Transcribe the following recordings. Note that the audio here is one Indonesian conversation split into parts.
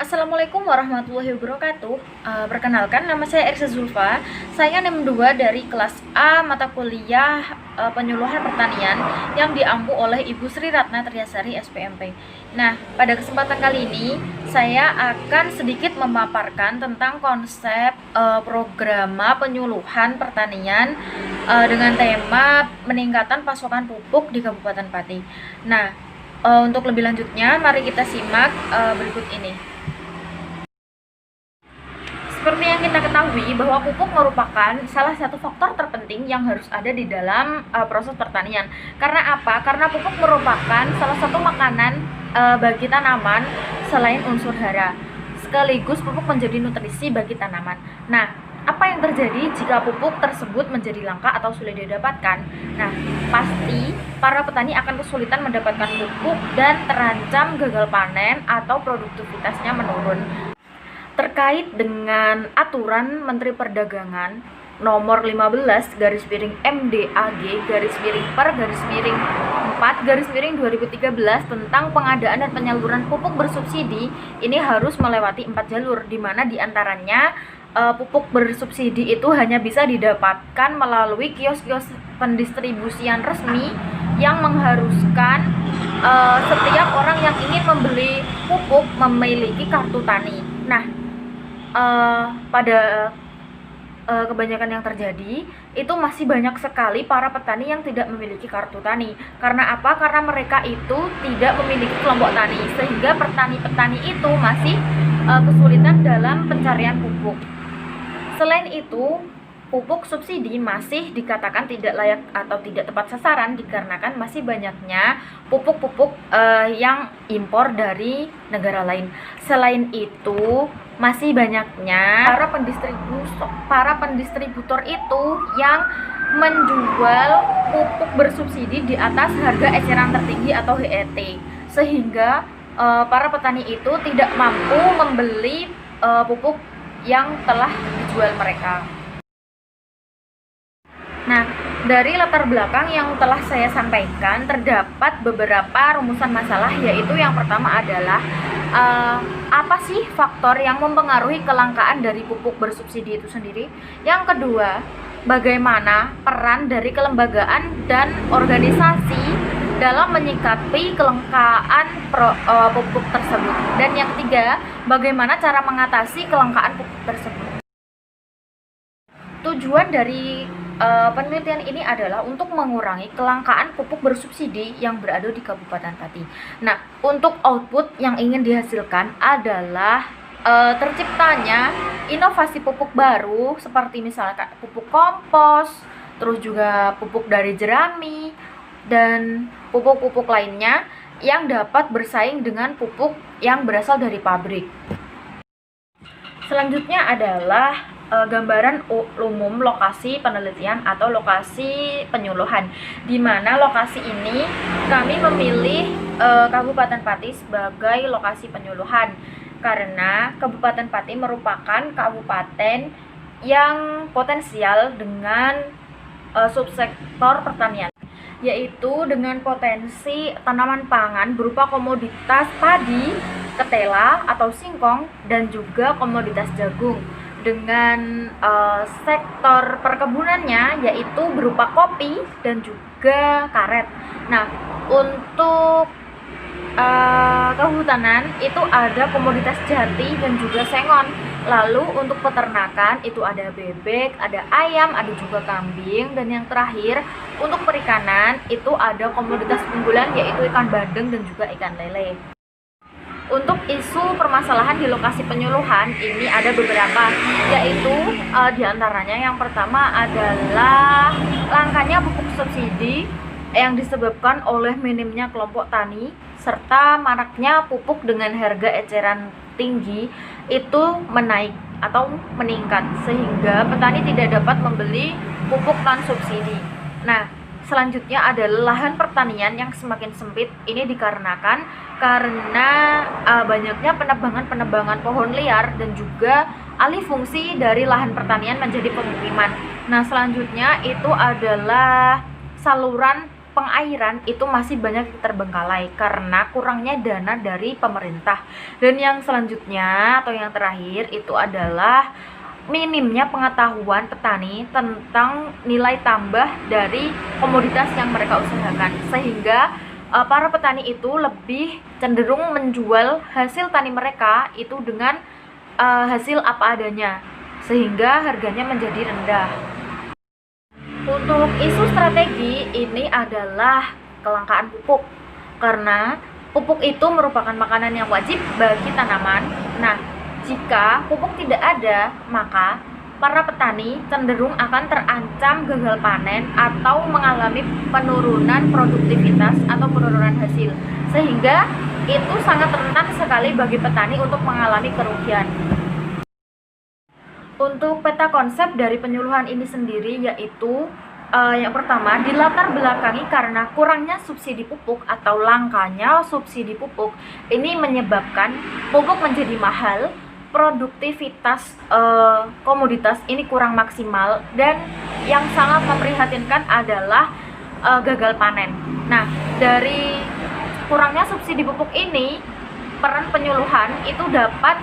Assalamualaikum warahmatullahi wabarakatuh. Perkenalkan, nama saya Ersa Zulfa. Saya NEM 2 dari kelas A mata kuliah penyuluhan pertanian yang diampu oleh Ibu Sri Ratna Triasari SPMP. Nah, pada kesempatan kali ini saya akan sedikit memaparkan tentang konsep program penyuluhan pertanian dengan tema peningkatan pasokan pupuk di Kabupaten Pati. Nah, untuk lebih lanjutnya, mari kita simak berikut ini. Seperti yang kita ketahui bahwa pupuk merupakan salah satu faktor terpenting yang harus ada di dalam proses pertanian. Karena apa? Karena pupuk merupakan salah satu makanan bagi tanaman selain unsur hara. Sekaligus pupuk menjadi nutrisi bagi tanaman. Nah, apa yang terjadi jika pupuk tersebut menjadi langka atau sulit didapatkan? Nah, pasti para petani akan kesulitan mendapatkan pupuk dan terancam gagal panen atau produktivitasnya menurun. Terkait dengan aturan Menteri Perdagangan nomor 15/MDAG/per/4/2013 tentang pengadaan dan penyaluran pupuk bersubsidi, ini harus melewati 4 jalur, di mana diantaranya pupuk bersubsidi itu hanya bisa didapatkan melalui kios-kios pendistribusian resmi yang mengharuskan setiap orang yang ingin membeli pupuk memiliki kartu tani. Nah, pada kebanyakan yang terjadi itu masih banyak sekali para petani yang tidak memiliki kartu tani. Karena apa? Karena mereka itu tidak memiliki kelompok tani, sehingga petani-petani itu masih kesulitan dalam pencarian pupuk. Selain itu, pupuk subsidi masih dikatakan tidak layak atau tidak tepat sasaran dikarenakan masih banyaknya pupuk-pupuk yang impor dari negara lain. Selain itu, masih banyaknya para pendistributor itu yang menjual pupuk bersubsidi di atas harga eceran tertinggi atau HET, sehingga para petani itu tidak mampu membeli pupuk yang telah dijual mereka. Nah, dari latar belakang yang telah saya sampaikan, terdapat beberapa rumusan masalah, yaitu yang pertama adalah apa sih faktor yang mempengaruhi kelangkaan dari pupuk bersubsidi itu sendiri. Yang kedua, bagaimana peran dari kelembagaan dan organisasi dalam menyikapi kelangkaan pupuk tersebut. Dan yang ketiga, bagaimana cara mengatasi kelangkaan pupuk tersebut. Tujuan dari penelitian ini adalah untuk mengurangi kelangkaan pupuk bersubsidi yang berada di Kabupaten Pati. Nah, untuk output yang ingin dihasilkan adalah terciptanya inovasi pupuk baru seperti misalnya pupuk kompos, terus juga pupuk dari jerami, dan pupuk-pupuk lainnya yang dapat bersaing dengan pupuk yang berasal dari pabrik. Selanjutnya adalah gambaran umum lokasi penelitian atau lokasi penyuluhan, di mana lokasi ini kami memilih Kabupaten Pati sebagai lokasi penyuluhan karena Kabupaten Pati merupakan kabupaten yang potensial dengan subsektor pertanian, yaitu dengan potensi tanaman pangan berupa komoditas padi, ketela atau singkong, dan juga komoditas jagung, dengan sektor perkebunannya yaitu berupa kopi dan juga karet. Nah, untuk kehutanan itu ada komoditas jati dan juga sengon. Lalu untuk peternakan itu ada bebek, ada ayam, ada juga kambing, dan yang terakhir untuk perikanan itu ada komoditas unggulan yaitu ikan bandeng dan juga ikan lele. Untuk isu permasalahan di lokasi penyuluhan ini ada beberapa, yaitu diantaranya yang pertama adalah langkanya pupuk subsidi yang disebabkan oleh minimnya kelompok tani serta maraknya pupuk dengan harga eceran tinggi itu menaik atau meningkat, sehingga petani tidak dapat membeli pupuk non subsidi. Nah, selanjutnya adalah lahan pertanian yang semakin sempit. Ini dikarenakan karena banyaknya penebangan pohon liar dan juga alih fungsi dari lahan pertanian menjadi pemukiman. Nah, selanjutnya itu adalah saluran pengairan itu masih banyak terbengkalai karena kurangnya dana dari pemerintah. Dan yang selanjutnya atau yang terakhir itu adalah minimnya pengetahuan petani tentang nilai tambah dari komoditas yang mereka usahakan, sehingga para petani itu lebih cenderung menjual hasil tani mereka itu dengan hasil apa adanya, sehingga harganya menjadi rendah. Untuk isu strategi ini adalah kelangkaan pupuk, karena pupuk itu merupakan makanan yang wajib bagi tanaman. Nah, jika pupuk tidak ada, maka para petani cenderung akan terancam gagal panen atau mengalami penurunan produktivitas atau penurunan hasil, sehingga itu sangat rentan sekali bagi petani untuk mengalami kerugian. Untuk peta konsep dari penyuluhan ini sendiri yaitu yang pertama, dilatar belakangi karena kurangnya subsidi pupuk atau langkanya subsidi pupuk. Ini menyebabkan pupuk menjadi mahal, produktivitas komoditas ini kurang maksimal, dan yang sangat memprihatinkan adalah gagal panen. Nah, dari kurangnya subsidi pupuk ini, peran penyuluhan itu dapat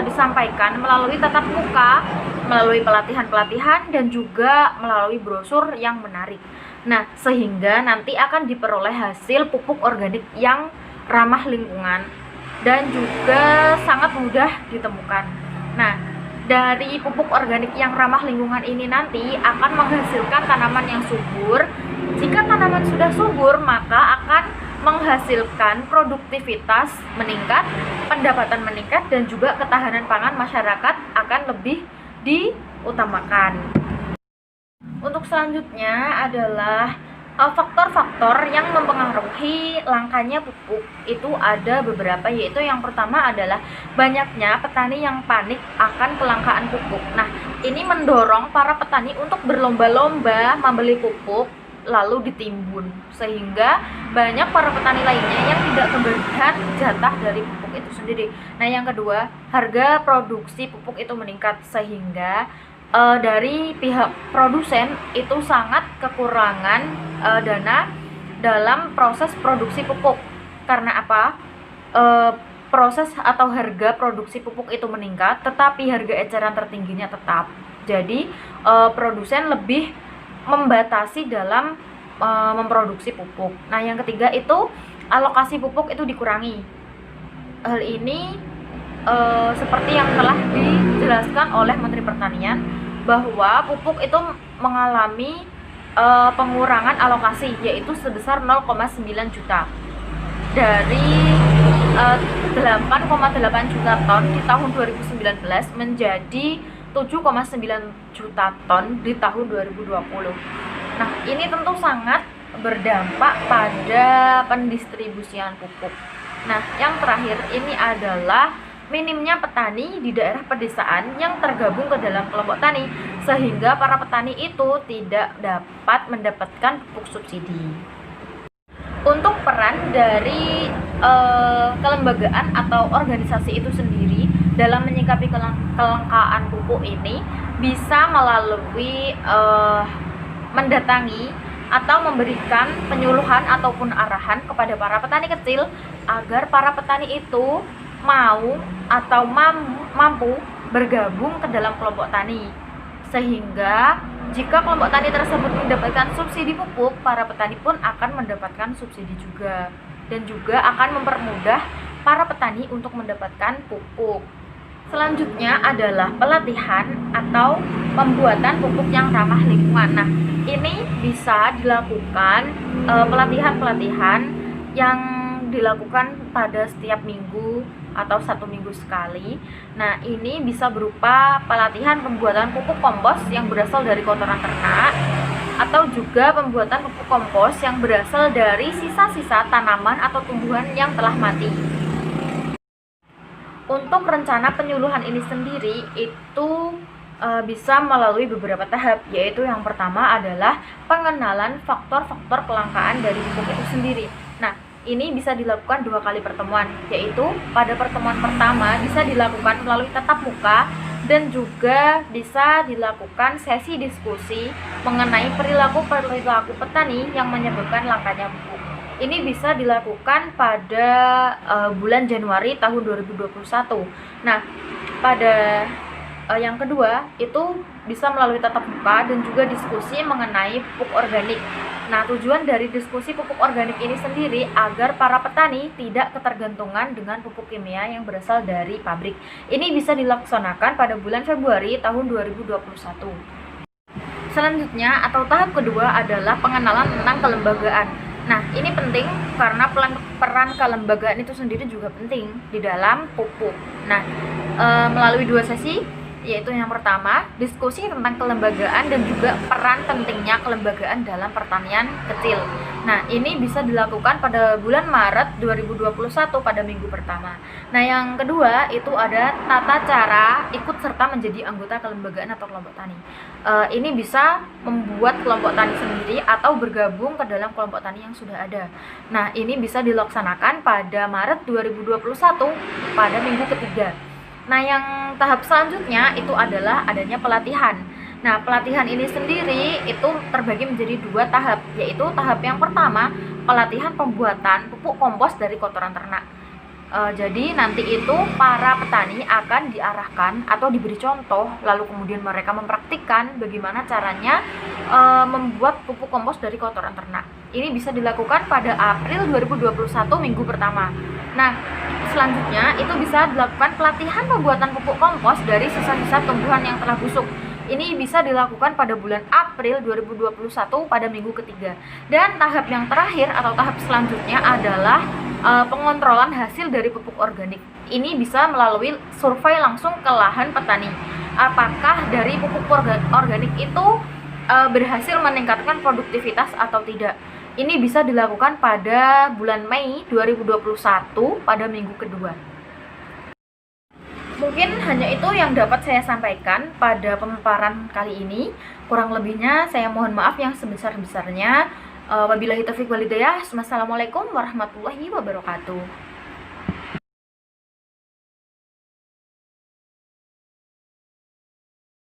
disampaikan melalui tatap muka, melalui pelatihan-pelatihan, dan juga melalui brosur yang menarik. Nah, sehingga nanti akan diperoleh hasil pupuk organik yang ramah lingkungan dan juga sangat mudah ditemukan. Nah, dari pupuk organik yang ramah lingkungan ini nanti akan menghasilkan tanaman yang subur. Jika tanaman sudah subur, maka akan menghasilkan produktivitas meningkat, pendapatan meningkat, dan juga ketahanan pangan masyarakat akan lebih diutamakan. Untuk selanjutnya adalah faktor-faktor yang mempengaruhi langkanya pupuk. Itu ada beberapa, yaitu yang pertama adalah banyaknya petani yang panik akan kelangkaan pupuk. Nah, ini mendorong para petani untuk berlomba-lomba membeli pupuk lalu ditimbun, sehingga banyak para petani lainnya yang tidak kebagian jatah dari pupuk itu sendiri. Nah, yang kedua, harga produksi pupuk itu meningkat, sehingga dari pihak produsen itu sangat kekurangan dana dalam proses produksi pupuk. Karena apa? Proses atau harga produksi pupuk itu meningkat, tetapi harga eceran tertingginya tetap. Jadi produsen lebih membatasi dalam memproduksi pupuk. Nah, yang ketiga itu alokasi pupuk itu dikurangi. Hal ini seperti yang telah dijelaskan oleh Menteri Pertanian bahwa pupuk itu mengalami pengurangan alokasi, yaitu sebesar 0,9 juta dari 8,8 juta ton di tahun 2019 menjadi 7,9 juta ton di tahun 2020. Nah, ini tentu sangat berdampak pada pendistribusian pupuk. Nah, yang terakhir ini adalah minimnya petani di daerah pedesaan yang tergabung ke dalam kelompok tani, sehingga para petani itu tidak dapat mendapatkan pupuk subsidi. Untuk peran dari kelembagaan atau organisasi itu sendiri dalam menyikapi kelangkaan pupuk ini bisa melalui mendatangi atau memberikan penyuluhan ataupun arahan kepada para petani kecil agar para petani itu mau atau mampu bergabung ke dalam kelompok tani, sehingga jika kelompok tani tersebut mendapatkan subsidi pupuk, para petani pun akan mendapatkan subsidi juga, dan juga akan mempermudah para petani untuk mendapatkan pupuk. Selanjutnya adalah pelatihan atau pembuatan pupuk yang ramah lingkungan. Nah, ini bisa dilakukan pelatihan-pelatihan yang dilakukan pada setiap minggu atau 1 minggu sekali. Nah, ini bisa berupa pelatihan pembuatan pupuk kompos yang berasal dari kotoran ternak, atau juga pembuatan pupuk kompos yang berasal dari sisa-sisa tanaman atau tumbuhan yang telah mati. Untuk rencana penyuluhan ini sendiri itu bisa melalui beberapa tahap, yaitu yang pertama adalah pengenalan faktor-faktor kelangkaan dari pupuk itu sendiri. Nah, ini bisa dilakukan 2 kali pertemuan, yaitu pada pertemuan pertama bisa dilakukan melalui tatap muka dan juga bisa dilakukan sesi diskusi mengenai perilaku petani yang menyebabkan langkanya pupuk. Ini bisa dilakukan pada bulan Januari tahun 2021. Nah, pada yang kedua itu bisa melalui tatap muka dan juga diskusi mengenai pupuk organik. Nah, tujuan dari diskusi pupuk organik ini sendiri agar para petani tidak ketergantungan dengan pupuk kimia yang berasal dari pabrik. Ini bisa dilaksanakan pada bulan Februari tahun 2021. Selanjutnya atau tahap kedua adalah pengenalan tentang kelembagaan. Nah, ini penting karena peran kelembagaan itu sendiri juga penting di dalam pupuk. Nah, melalui 2 sesi, yaitu yang pertama, diskusi tentang kelembagaan dan juga peran pentingnya kelembagaan dalam pertanian kecil. Nah, ini bisa dilakukan pada bulan Maret 2021 pada minggu pertama. Nah, yang kedua itu ada tata cara ikut serta menjadi anggota kelembagaan atau kelompok tani. Ini bisa membuat kelompok tani sendiri atau bergabung ke dalam kelompok tani yang sudah ada. Nah, ini bisa dilaksanakan pada Maret 2021 pada minggu ketiga. Nah, yang tahap selanjutnya itu adalah adanya pelatihan. Nah, pelatihan ini sendiri itu terbagi menjadi 2 tahap, yaitu tahap yang pertama, pelatihan pembuatan pupuk kompos dari kotoran ternak. Jadi nanti itu para petani akan diarahkan atau diberi contoh, lalu kemudian mereka mempraktikkan bagaimana caranya membuat pupuk kompos dari kotoran ternak. Ini bisa dilakukan pada April 2021 minggu pertama. Nah, selanjutnya itu bisa dilakukan pelatihan pembuatan pupuk kompos dari sisa-sisa tumbuhan yang telah busuk. Ini bisa dilakukan pada bulan April 2021 pada minggu ketiga. Dan tahap yang terakhir atau tahap selanjutnya adalah pengontrolan hasil dari pupuk organik. Ini bisa melalui survei langsung ke lahan petani. Apakah dari pupuk organik itu berhasil meningkatkan produktivitas atau tidak? Ini bisa dilakukan pada bulan Mei 2021 pada minggu kedua. Mungkin hanya itu yang dapat saya sampaikan pada pemaparan kali ini. Kurang lebihnya saya mohon maaf yang sebesar-besarnya. Wabillahi taufiq wal hidayah. Wassalamualaikum warahmatullahi wabarakatuh.